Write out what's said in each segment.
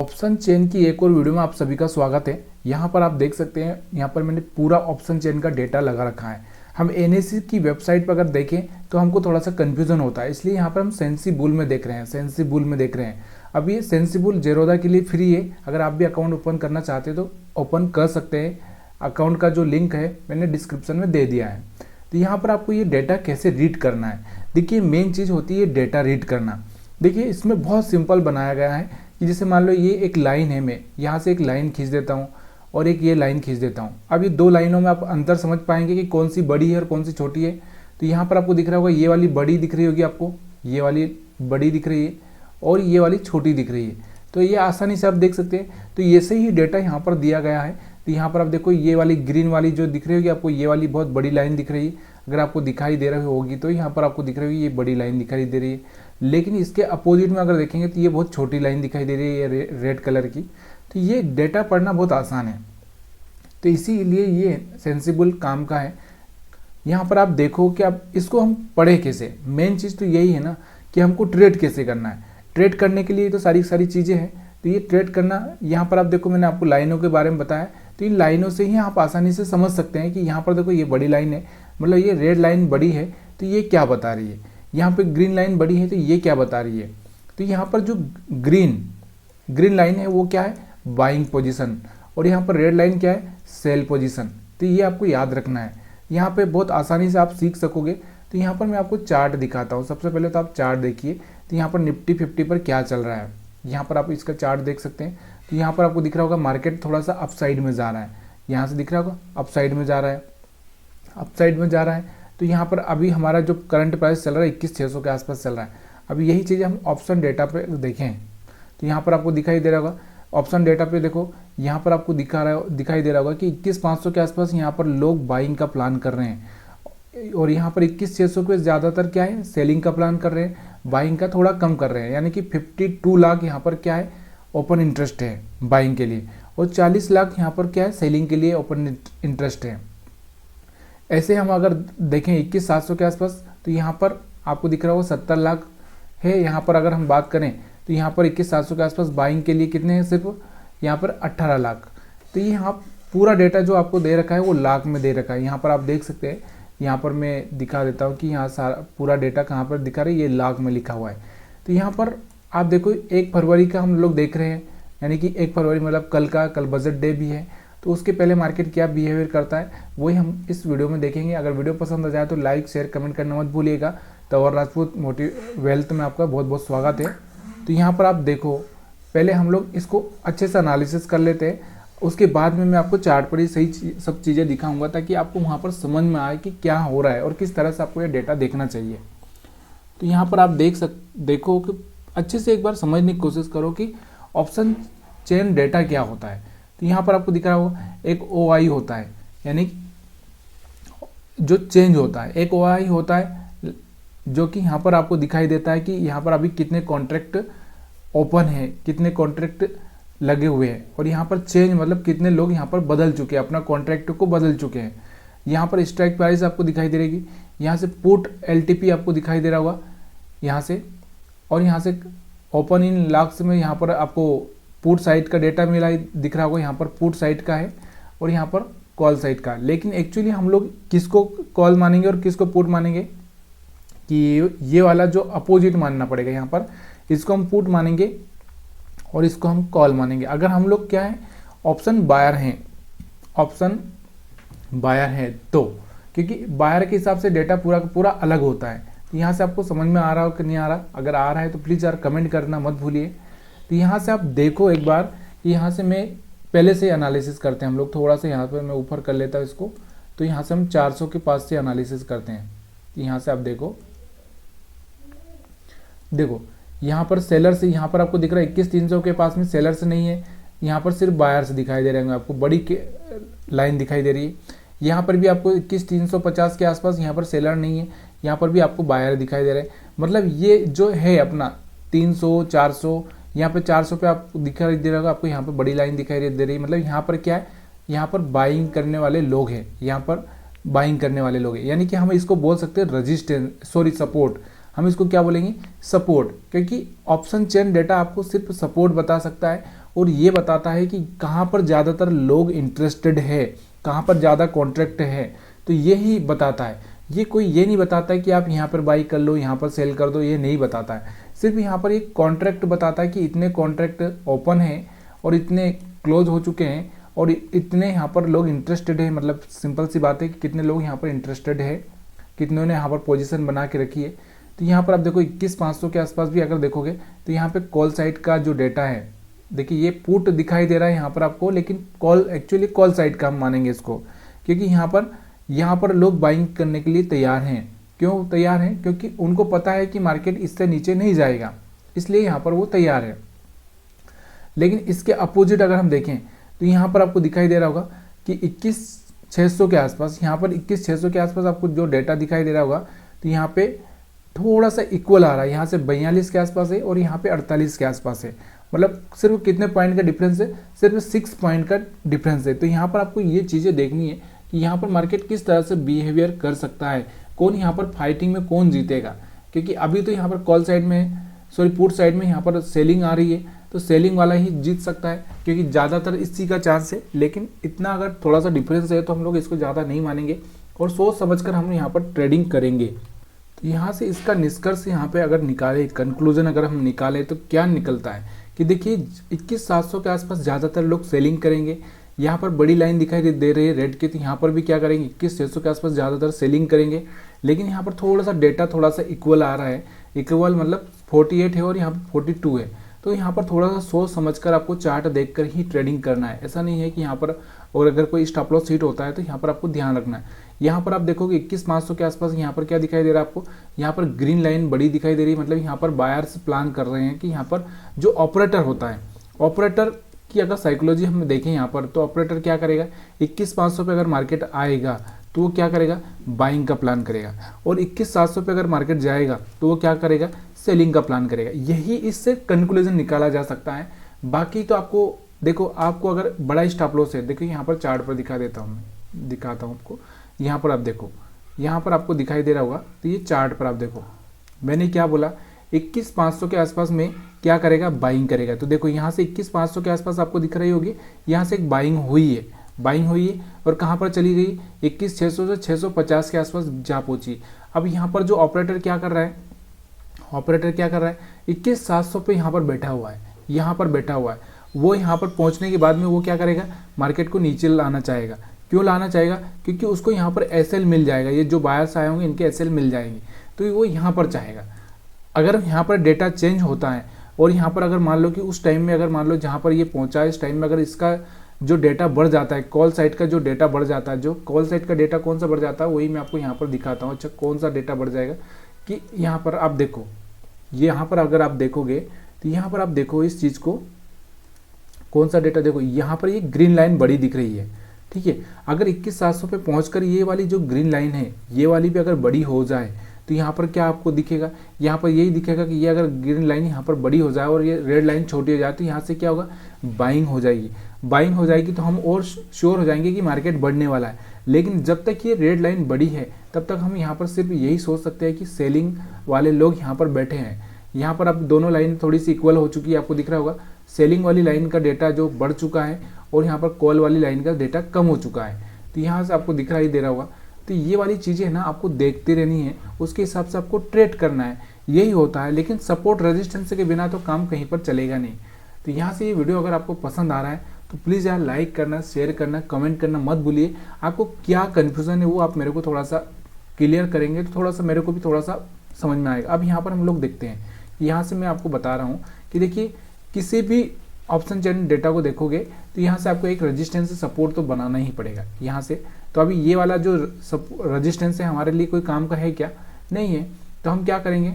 Option chain की एक और वीडियो में आप सभी का स्वागत है। यहाँ पर आप देख सकते हैं, यहाँ पर मैंने पूरा ऑप्शन चेन का डेटा लगा रखा है। हम एनएससी की वेबसाइट पर अगर देखें तो हमको थोड़ा सा कन्फ्यूजन होता है, इसलिए यहाँ पर हम सेंसिबुल में देख रहे हैं। अब ये सेंसिबुल जेरोदा के लिए फ्री है। अगर आप भी अकाउंट ओपन करना चाहते हैं तो ओपन कर सकते हैं। अकाउंट का जो लिंक है मैंने डिस्क्रिप्शन में दे दिया है। तो यहाँ पर आपको ये डेटा कैसे रीड करना है, देखिए मेन चीज़ होती है डेटा रीड करना। देखिए इसमें बहुत सिंपल बनाया गया है कि जैसे मान लो ये एक लाइन है, मैं यहाँ से एक लाइन खींच देता हूँ और एक ये लाइन खींच देता हूँ। अब ये दो लाइनों में आप अंतर समझ पाएंगे कि कौन सी बड़ी है और कौन सी छोटी है। तो यहाँ पर आपको दिख रहा होगा ये वाली बड़ी दिख रही होगी, आपको ये वाली बड़ी दिख रही है और ये वाली छोटी दिख रही है। तो ये आसानी से आप देख सकते हैं। तो ऐसे ही डेटा यहाँ पर दिया गया है। तो यहाँ पर आप देखो ये वाली ग्रीन वाली जो दिख रही होगी आपको, ये वाली बहुत बड़ी लाइन दिख रही है। अगर आपको दिखाई दे रही होगी तो यहाँ पर आपको दिख रही होगी ये बड़ी लाइन दिखाई दे रही है। लेकिन इसके अपोजिट में अगर देखेंगे तो ये बहुत छोटी लाइन दिखाई दे रही है रेड कलर की। तो ये डेटा पढ़ना बहुत आसान है, तो इसीलिए ये सेंसिबल काम का है। यहाँ पर आप देखो कि आप इसको हम पढ़े कैसे। मेन चीज़ तो यही है ना कि हमको ट्रेड कैसे करना है। ट्रेड करने के लिए तो सारी चीज़ें हैं। तो ये ट्रेड करना, यहाँ पर आप देखो मैंने आपको लाइनों के बारे में बताया। तो इन लाइनों से ही आप आसानी से समझ सकते हैं कि यहाँ पर देखो ये बड़ी लाइन है, मतलब ये रेड लाइन बड़ी है तो ये क्या बता रही है। यहाँ पे ग्रीन लाइन बड़ी है तो ये क्या बता रही है। तो यहाँ पर जो ग्रीन लाइन है वो क्या है, बाइंग पोजीशन, और यहाँ पर रेड लाइन क्या है, सेल पोजीशन। तो ये आपको याद रखना है। यहाँ पे बहुत आसानी से आप सीख सकोगे। तो यहाँ पर मैं आपको चार्ट दिखाता हूँ। सबसे पहले तो आप चार्ट देखिए। तो यहाँ पर निफ्टी 50 पर क्या चल रहा है, यहाँ पर आप इसका चार्ट देख सकते हैं। तो यहाँ पर आपको दिख रहा होगा मार्केट थोड़ा सा अपसाइड में जा रहा है। यहाँ से दिख रहा होगा अपसाइड में जा रहा है। तो यहाँ पर अभी हमारा जो करंट प्राइस चल रहा है 21,600 के आसपास चल रहा है। अभी यही चीज़ हम ऑप्शन डेटा पे देखें तो यहाँ पर आपको दिखाई दे रहा होगा, ऑप्शन डेटा पे देखो यहाँ पर आपको दिखाई दे रहा होगा कि 21,500 के आसपास यहाँ पर लोग बाइंग का प्लान कर रहे हैं, और यहाँ पर 21,600 पे ज़्यादातर क्या है, सेलिंग का प्लान कर रहे हैं, बाइंग का थोड़ा कम कर रहे हैं। यानी कि 52 लाख यहाँ पर क्या है, ओपन इंटरेस्ट है बाइंग के लिए, और 40 लाख यहाँ पर क्या है, सेलिंग के लिए ओपन इंटरेस्ट है। ऐसे हम अगर देखें 21,700 के आसपास तो यहाँ पर आपको दिख रहा होगा 70 लाख है। यहाँ पर अगर हम बात करें तो यहाँ पर 21,700 के आसपास बाइंग के लिए कितने हैं, सिर्फ यहाँ पर 18 लाख। तो यहाँ पूरा डेटा जो आपको दे रखा है वो लाख में दे रखा है। यहाँ पर आप देख सकते हैं, यहाँ पर मैं दिखा देता हूँ कि यहाँ सारा पूरा डेटा कहाँ पर दिखा रहा है, ये लाख में लिखा हुआ है। तो यहाँ पर आप देखो 1 फरवरी का हम लोग देख रहे हैं, यानी कि 1 फरवरी मतलब कल बजट डे भी है। तो उसके पहले मार्केट क्या बिहेवियर करता है वही हम इस वीडियो में देखेंगे। अगर वीडियो पसंद आ जाए तो लाइक शेयर कमेंट करना मत भूलिएगा। तंवर राजपूत वेल्थ में आपका बहुत बहुत स्वागत है। तो यहाँ पर आप देखो, पहले हम लोग इसको अच्छे से एनालिसिस कर लेते हैं, उसके बाद में मैं आपको चार्ट पर ही सही सब चीज़ें दिखाऊंगा ताकि आपको वहाँ पर समझ में आए कि क्या हो रहा है और किस तरह से आपको ये डेटा देखना चाहिए। तो यहाँ पर आप देखो कि अच्छे से एक बार समझने की कोशिश करो कि ऑप्शन चेन डेटा क्या होता है। तो यहाँ पर आपको दिख रहा होगा एक OI होता है, यानी जो चेंज होता है। एक OI होता है जो कि यहाँ पर आपको दिखाई देता है कि यहाँ पर अभी कितने कॉन्ट्रैक्ट ओपन है, कितने कॉन्ट्रैक्ट लगे हुए हैं, और यहाँ पर चेंज मतलब कितने लोग यहाँ पर बदल चुके हैं, अपना कॉन्ट्रैक्ट को बदल चुके हैं। यहाँ पर स्ट्राइक प्राइस आपको दिखाई दे रहेगी, यहाँ से पुट LTP आपको दिखाई दे रहा होगा यहाँ से, और यहाँ से ओपन इन लाख्स में यहाँ पर आपको पुट साइड का डेटा मिला दिख रहा होगा। यहाँ पर पुट साइड का है और यहाँ पर कॉल साइड का। लेकिन एक्चुअली हम लोग किसको कॉल मानेंगे और किसको पुट मानेंगे कि ये वाला जो अपोजिट मानना पड़ेगा। यहाँ पर इसको हम पुट मानेंगे और इसको हम कॉल मानेंगे। अगर हम लोग क्या है, ऑप्शन बायर हैं तो, क्योंकि बायर के हिसाब से डेटा पूरा का पूरा अलग होता है। तो यहाँ से आपको समझ में आ रहा हो कि नहीं आ रहा, अगर आ रहा है तो प्लीज़ यार कमेंट करना मत भूलिए। तो यहाँ से आप देखो एक बार, यहाँ से मैं पहले से एनालिसिस करते हैं हम लोग। थोड़ा सा यहाँ पर मैं ऊपर कर लेता हूँ इसको। तो यहाँ से हम 400 के पास से एनालिसिस करते हैं। यहाँ से आप देखो यहाँ पर सेलर से, यहाँ पर आपको दिख रहा है 21,300 के पास में सेलर से नहीं है, यहाँ पर सिर्फ बायर से दिखाई दे रहे हैं। आपको बड़ी लाइन दिखाई दे रही है। यहाँ पर भी आपको 21,350 के आसपास यहाँ पर सेलर नहीं है, यहाँ पर भी आपको बायर दिखाई दे रहे हैं। मतलब ये जो है अपना 300 400, यहाँ पे 400 पे आपको दिखाई दे रहा होगा, आपको यहाँ पे बड़ी लाइन दिखाई दे रही है। मतलब यहाँ पर क्या है, यहाँ पर बाइंग करने वाले लोग हैं, यानी कि हम इसको बोल सकते हैं सपोर्ट। हम इसको क्या बोलेंगे, सपोर्ट, क्योंकि ऑप्शन चेन डेटा आपको सिर्फ सपोर्ट बता सकता है और ये बताता है कि कहाँ पर ज़्यादातर लोग इंटरेस्टेड है, कहाँ पर ज़्यादा कॉन्ट्रैक्ट है, तो यही बताता है। ये कोई ये नहीं बताता है कि आप यहाँ पर बाई कर लो, यहाँ पर सेल कर दो, ये नहीं बताता है। सिर्फ यहाँ पर एक कॉन्ट्रैक्ट बताता है कि इतने कॉन्ट्रैक्ट ओपन हैं और इतने क्लोज हो चुके हैं और इतने यहाँ पर लोग इंटरेस्टेड है। मतलब सिंपल सी बात है कि कितने लोग यहाँ पर इंटरेस्टेड है, कितनों ने यहाँ पर पोजीशन बना के रखी है। तो यहाँ पर आप देखो 21,500 के आसपास भी अगर देखोगे तो यहाँ पे कॉल साइड का जो डेटा है, देखिए ये पुट दिखाई दे रहा है यहाँ पर आपको, लेकिन कॉल एक्चुअली कॉल साइड का हम मानेंगे इसको, क्योंकि यहाँ पर लोग बाइंग करने के लिए तैयार हैं। क्यों तैयार हैं? क्योंकि उनको पता है कि मार्केट इससे नीचे नहीं जाएगा, इसलिए यहाँ पर वो तैयार है। लेकिन इसके अपोजिट अगर हम देखें तो यहाँ पर आपको दिखाई दे रहा होगा कि 21,600 के आसपास, यहाँ पर 21,600 के आसपास आपको जो डेटा दिखाई दे रहा होगा, तो यहाँ पे थोड़ा सा इक्वल आ रहा है। यहाँ से 42 के आसपास है और यहाँ पे 48 के आसपास है। मतलब सिर्फ कितने पॉइंट का डिफरेंस है? सिर्फ 6 पॉइंट का डिफरेंस है। तो यहाँ पर आपको ये चीज़ें देखनी है कि यहाँ पर मार्केट किस तरह से बिहेवियर कर सकता है, कौन यहाँ पर फाइटिंग में कौन जीतेगा। क्योंकि अभी तो यहाँ पर कॉल साइड में, सॉरी पुट साइड में यहाँ पर सेलिंग आ रही है, तो सेलिंग वाला ही जीत सकता है, क्योंकि ज़्यादातर इसी का चांस है। लेकिन इतना अगर थोड़ा सा डिफरेंस है तो हम लोग इसको ज़्यादा नहीं मानेंगे और सोच समझकर हम यहाँ पर ट्रेडिंग करेंगे। तो यहाँ से इसका निष्कर्ष यहाँ पे अगर निकाले, कंक्लूजन अगर हम निकालें तो क्या निकलता है कि देखिए 21,700 के आसपास ज़्यादातर लोग सेलिंग करेंगे। यहाँ पर बड़ी लाइन दिखाई दे रही है रेड की, तो यहाँ पर भी क्या करेंगे 21,600 के आसपास ज़्यादातर सेलिंग करेंगे। लेकिन यहाँ पर थोड़ा सा डेटा थोड़ा सा इक्वल आ रहा है, इक्वल मतलब 48 है और यहाँ पर 42 है। तो यहाँ पर थोड़ा सा सोच समझकर आपको चार्ट देखकर ही ट्रेडिंग करना है। ऐसा नहीं है कि यहाँ पर और अगर कोई स्टॉप लॉस हिट होता है तो यहाँ पर आपको ध्यान रखना है। यहाँ पर आप देखोगे 21,500 के आसपास यहाँ पर क्या दिखाई दे रहा है आपको, यहाँ पर ग्रीन लाइन बड़ी दिखाई दे रही है। मतलब यहाँ पर बायर्स प्लान कर रहे हैं कि यहाँ पर जो ऑपरेटर होता है, ऑपरेटर की अगर साइकोलॉजी हम देखें यहाँ पर, तो ऑपरेटर क्या करेगा 21,500 पे अगर मार्केट आएगा तो वो क्या करेगा, बाइंग का प्लान करेगा। और 21,700 पे अगर मार्केट जाएगा तो वो क्या करेगा, सेलिंग का प्लान करेगा। यही इससे कंक्लूजन निकाला जा सकता है। बाकी तो आपको देखो, आपको अगर बड़ा स्टॉप लॉस है, देखो यहाँ पर चार्ट पर दिखा देता हूँ, मैं दिखाता हूँ आपको। यहाँ पर आप देखो, यहाँ पर आपको दिखाई दे रहा होगा, तो ये चार्ट पर आप देखो मैंने क्या बोला, 21,500 के आसपास में क्या करेगा, बाइंग करेगा। तो देखो यहाँ से 21,500 के आसपास आपको दिख रही होगी, यहाँ से एक बाइंग हुई है, बाइंग हुई है और कहाँ पर चली गई, 21,600 से 650 के आसपास जा पहुँची। अब यहाँ पर जो ऑपरेटर क्या कर रहा है, ऑपरेटर क्या कर रहा है 21,700 पे यहाँ पर बैठा हुआ है, यहाँ पर बैठा हुआ है। वो यहाँ पर पहुँचने के बाद में वो क्या करेगा, मार्केट को नीचे लाना चाहेगा। क्यों लाना चाहेगा, क्योंकि उसको यहाँ पर एसएल मिल जाएगा, ये जो बायर्स आए होंगे इनके एसएल मिल जाएंगे, तो वो यहाँ पर चाहेगा। अगर यहाँ पर डेटा चेंज होता है और यहाँ पर अगर मान लो कि उस टाइम में अगर मान लो जहाँ पर ये पहुँचा है, इस टाइम में अगर इसका जो डेटा बढ़ जाता है, कॉल साइड का जो डेटा बढ़ जाता है, जो कॉल साइड का डेटा कौन सा बढ़ जाता है वही मैं आपको यहाँ पर दिखाता हूँ। अच्छा, कौन सा डेटा बढ़ जाएगा कि यहाँ पर आप देखो, यहाँ पर अगर आप देखोगे तो यहाँ पर आप देखो इस चीज़ को, कौन सा डेटा, देखो यहाँ पर ये ग्रीन लाइन बड़ी दिख रही है, ठीक है। अगर 21,700 पे पहुँचकर ये वाली जो ग्रीन लाइन है, ये वाली भी अगर बड़ी हो जाए तो यहाँ पर क्या आपको दिखेगा, यहाँ पर यही दिखेगा कि ये अगर ग्रीन लाइन यहाँ पर बड़ी हो जाए और ये रेड लाइन छोटी हो जाए तो यहाँ से क्या होगा, बाइंग हो जाएगी। बाइंग हो जाएगी तो हम और श्योर हो जाएंगे कि मार्केट बढ़ने वाला है। लेकिन जब तक ये रेड लाइन बड़ी है तब तक हम यहाँ पर सिर्फ यही सोच सकते हैं कि सेलिंग वाले लोग यहाँ पर बैठे हैं। यहाँ पर अब दोनों लाइन थोड़ी सी इक्वल हो चुकी है, आपको दिख रहा होगा, सेलिंग वाली लाइन का डेटा जो बढ़ चुका है और यहाँ पर कॉल वाली लाइन का डेटा कम हो चुका है। तो यहाँ से आपको दिखाई दे रहा होगा। तो ये वाली चीज़ें ना आपको देखती रहनी है, उसके हिसाब से आपको ट्रेड करना है, यही होता है। लेकिन सपोर्ट रेजिस्टेंस के बिना तो काम कहीं पर चलेगा नहीं। तो यहाँ से ये वीडियो अगर आपको पसंद आ रहा है तो प्लीज़ यार लाइक करना, शेयर करना, कमेंट करना मत भूलिए। आपको क्या कन्फ्यूज़न है वो आप मेरे को थोड़ा सा क्लियर करेंगे तो थोड़ा सा मेरे को भी थोड़ा सा समझ में आएगा। अब यहाँ पर हम लोग देखते हैं, यहाँ से मैं आपको बता रहा हूँ कि देखिए किसी भी ऑप्शन चेन डेटा को देखोगे तो यहाँ से आपको एक रेजिस्टेंस से सपोर्ट तो बनाना ही पड़ेगा यहाँ से। तो अभी ये वाला जो रेजिस्टेंस है हमारे लिए कोई काम का है क्या, नहीं है। तो हम क्या करेंगे,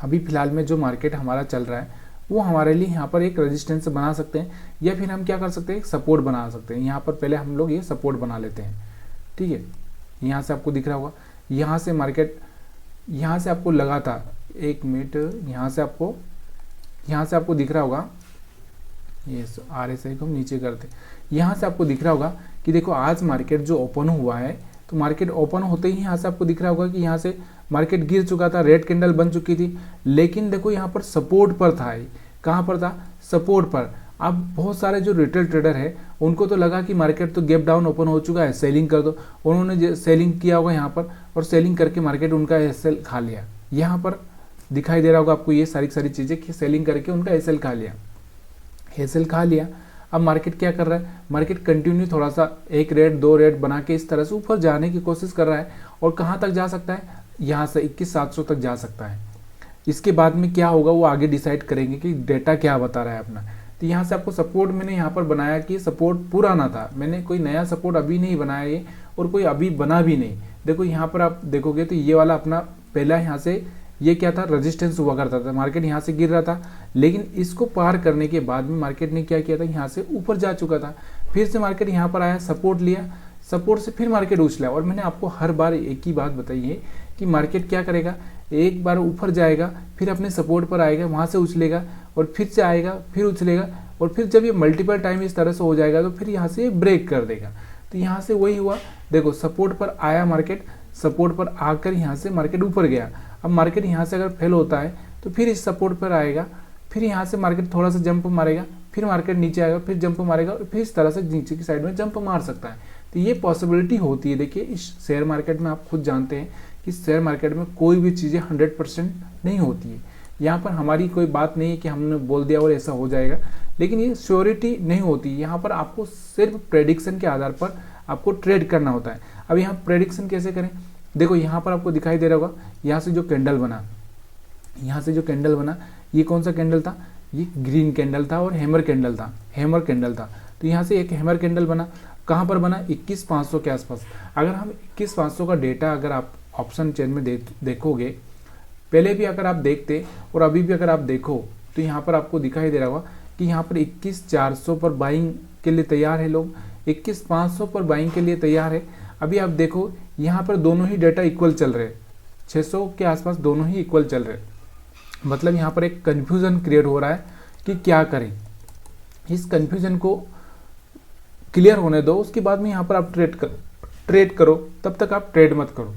अभी फिलहाल में जो मार्केट हमारा चल रहा है वो हमारे लिए यहाँ पर एक रेजिस्टेंस बना सकते हैं, या फिर हम क्या कर सकते हैं, एक सपोर्ट बना सकते हैं। यहाँ पर पहले हम लोग ये सपोर्ट बना लेते हैं, ठीक है। यहाँ से आपको दिख रहा होगा, यहाँ से मार्केट, यहाँ से आपको लगा था, एक मिनट, यहाँ से आपको दिख रहा होगा, ये RSI को हम नीचे करते, यहाँ से आपको दिख रहा होगा कि देखो आज मार्केट जो ओपन हुआ है, तो मार्केट ओपन होते ही यहाँ से आपको दिख रहा होगा कि यहाँ से मार्केट गिर चुका था, रेड कैंडल बन चुकी थी। लेकिन देखो यहाँ पर सपोर्ट पर था, कहाँ पर था, सपोर्ट पर। अब बहुत सारे जो रिटेल ट्रेडर है उनको तो लगा कि मार्केट तो गैप डाउन ओपन हो चुका है, सेलिंग कर दो। उन्होंने सेलिंग किया होगा यहाँ पर और सेलिंग करके मार्केट उनका एसएल खा लिया। यहाँ पर दिखाई दे रहा होगा आपको ये सारी चीज़ें कि सेलिंग करके उनका एसएल खा लिया, एसएल खा लिया। अब मार्केट क्या कर रहा है, मार्केट कंटिन्यू थोड़ा सा 1 रेट 2 रेट बना के इस तरह से ऊपर जाने की कोशिश कर रहा है। और कहाँ तक जा सकता है, यहाँ से 21,700 तक जा सकता है। इसके बाद में क्या होगा वो आगे डिसाइड करेंगे कि डेटा क्या बता रहा है अपना। तो यहाँ से आपको सपोर्ट मैंने यहाँ पर बनाया कि सपोर्ट पुराना था, मैंने कोई नया सपोर्ट अभी नहीं बनाया ये, और कोई अभी बना भी नहीं। देखो यहाँ पर आप देखोगे तो ये वाला अपना पहला यहाँ से ये क्या था, रेजिस्टेंस हुआ करता था, मार्केट यहाँ से गिर रहा था, लेकिन इसको पार करने के बाद में मार्केट ने क्या किया था, यहाँ से ऊपर जा चुका था। फिर से मार्केट यहाँ पर आया, सपोर्ट लिया, सपोर्ट से फिर मार्केट उछला। और मैंने आपको हर बार एक ही बात बताई है कि मार्केट क्या करेगा, एक बार ऊपर जाएगा, फिर अपने सपोर्ट पर आएगा, वहाँ से उछलेगा और फिर से आएगा, फिर उछलेगा, और फिर जब ये मल्टीपल टाइम इस तरह से हो जाएगा तो फिर यहाँ से ब्रेक कर देगा। तो यहाँ से वही हुआ, देखो सपोर्ट पर आया मार्केट, सपोर्ट पर आकर यहाँ से मार्केट ऊपर गया। अब मार्केट यहाँ से अगर फेल होता है तो फिर इस सपोर्ट पर आएगा, फिर यहाँ से मार्केट थोड़ा सा जंप मारेगा, फिर मार्केट नीचे आएगा, फिर जंप मारेगा, और फिर इस तरह से नीचे की साइड में जंप मार सकता है। तो ये पॉसिबिलिटी होती है। देखिए इस शेयर मार्केट में आप खुद जानते हैं कि शेयर मार्केट में कोई भी चीज़ें 100% नहीं होती है। यहाँ पर हमारी कोई बात नहीं है कि हमने बोल दिया और ऐसा हो जाएगा, लेकिन ये श्योरिटी नहीं होती। यहाँ पर आपको सिर्फ प्रेडिक्शन के आधार पर आपको ट्रेड करना होता है। अब यहाँ प्रेडिक्शन कैसे करें, देखो यहाँ पर आपको दिखाई दे रहा होगा, यहाँ से जो कैंडल बना, यहाँ से जो कैंडल बना, ये कौन सा कैंडल था, ये ग्रीन कैंडल था और हैमर कैंडल था, हैमर कैंडल था। तो यहाँ से एक हैमर कैंडल बना, कहाँ पर बना, 21,500 के आसपास। अगर हम 21,500 का डेटा अगर आप ऑप्शन चेन में देखोगे, पहले भी अगर आप देखते और अभी भी अगर आप देखो, तो यहाँ पर आपको दिखाई दे रहा होगा कि यहाँ पर 21,400 पर बाइंग के लिए तैयार है लोग, 21,500 पर बाइंग के लिए तैयार है। अभी आप देखो यहाँ पर दोनों ही डेटा इक्वल चल रहे हैं, 600 के आसपास दोनों ही इक्वल चल रहे हैं। मतलब यहाँ पर एक कन्फ्यूज़न क्रिएट हो रहा है कि क्या करें। इस कन्फ्यूज़न को क्लियर होने दो, उसके बाद में यहाँ पर आप ट्रेड करो, तब तक आप ट्रेड मत करो।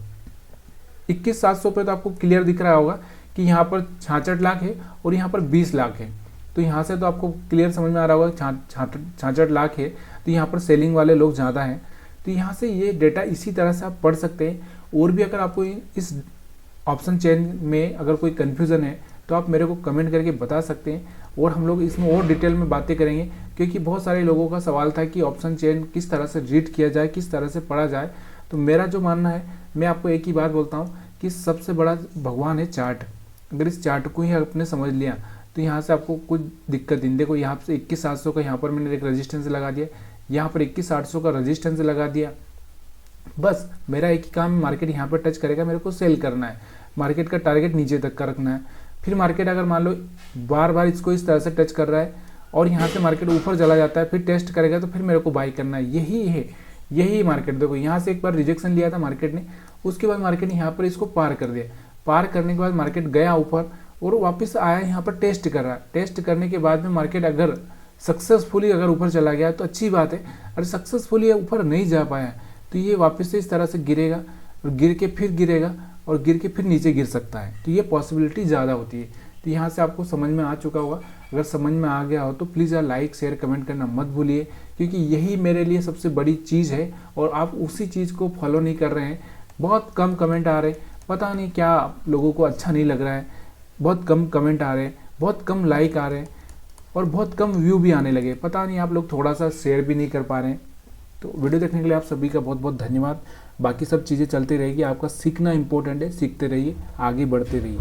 21,700 पे तो आपको क्लियर दिख रहा होगा कि यहाँ पर 66 लाख है और यहाँ पर 20 लाख है। तो यहाँ से तो आपको क्लियर समझ में आ रहा होगा 66 लाख है, तो यहाँ पर सेलिंग वाले लोग ज़्यादा हैं। तो यहाँ से ये डेटा इसी तरह से आप पढ़ सकते हैं। और भी अगर आपको इस ऑप्शन चेन में अगर कोई कन्फ्यूज़न है तो आप मेरे को कमेंट करके बता सकते हैं, और हम लोग इसमें और डिटेल में बातें करेंगे, क्योंकि बहुत सारे लोगों का सवाल था कि ऑप्शन चेन किस तरह से रीड किया जाए, किस तरह से पढ़ा जाए। तो मेरा जो मानना है, मैं आपको एक ही बात बोलता हूँ कि सबसे बड़ा भगवान है चार्ट। अगर इस चार्ट को ही आपने समझ लिया तो यहाँ से आपको कुछ दिक्कत नहीं। देखो यहाँ से 21,700 का यहाँ पर मैंने एक रेजिस्टेंस लगा दिया, यहाँ पर 21,800 का रेजिस्टेंस लगा दिया। बस मेरा एक ही काम, मार्केट यहाँ पर टच करेगा, मेरे को सेल करना है, मार्केट का टारगेट नीचे तक का रखना है। फिर मार्केट अगर मान लो बार बार इसको इस तरह से टच कर रहा है और यहाँ से मार्केट ऊपर चला जाता है, फिर टेस्ट करेगा, तो फिर मेरे को बाई करना है। यही मार्केट। देखो यहाँ से एक बार रिजेक्शन लिया था मार्केट ने, उसके बाद मार्केट ने यहाँ पर इसको पार कर दिया। पार करने के बाद मार्केट गया ऊपर और वापस आया, यहाँ पर टेस्ट कर रहा है। टेस्ट करने के बाद में मार्केट अगर सक्सेसफुली अगर ऊपर चला गया तो अच्छी बात है, अगर सक्सेसफुली ऊपर नहीं जा पाया तो ये वापस से इस तरह से गिरेगा और गिर के फिर गिरेगा और गिर के फिर नीचे गिर सकता है। तो ये पॉसिबिलिटी ज़्यादा होती है। तो यहाँ से आपको समझ में आ चुका होगा। अगर समझ में आ गया हो तो प्लीज़ यार लाइक शेयर कमेंट करना मत भूलिए, क्योंकि यही मेरे लिए सबसे बड़ी चीज़ है और आप उसी चीज़ को फॉलो नहीं कर रहे हैं। बहुत कम कमेंट आ रहे, पता नहीं क्या लोगों को अच्छा नहीं लग रहा है, बहुत कम कमेंट आ रहे, बहुत कम लाइक आ रहे और बहुत कम व्यू भी आने लगे। पता नहीं आप लोग थोड़ा सा शेयर भी नहीं कर पा रहे हैं। तो वीडियो देखने के लिए आप सभी का बहुत बहुत धन्यवाद। बाकी सब चीज़ें चलती रहेगी, आपका सीखना इंपॉर्टेंट है, सीखते रहिए, आगे बढ़ते रहिए।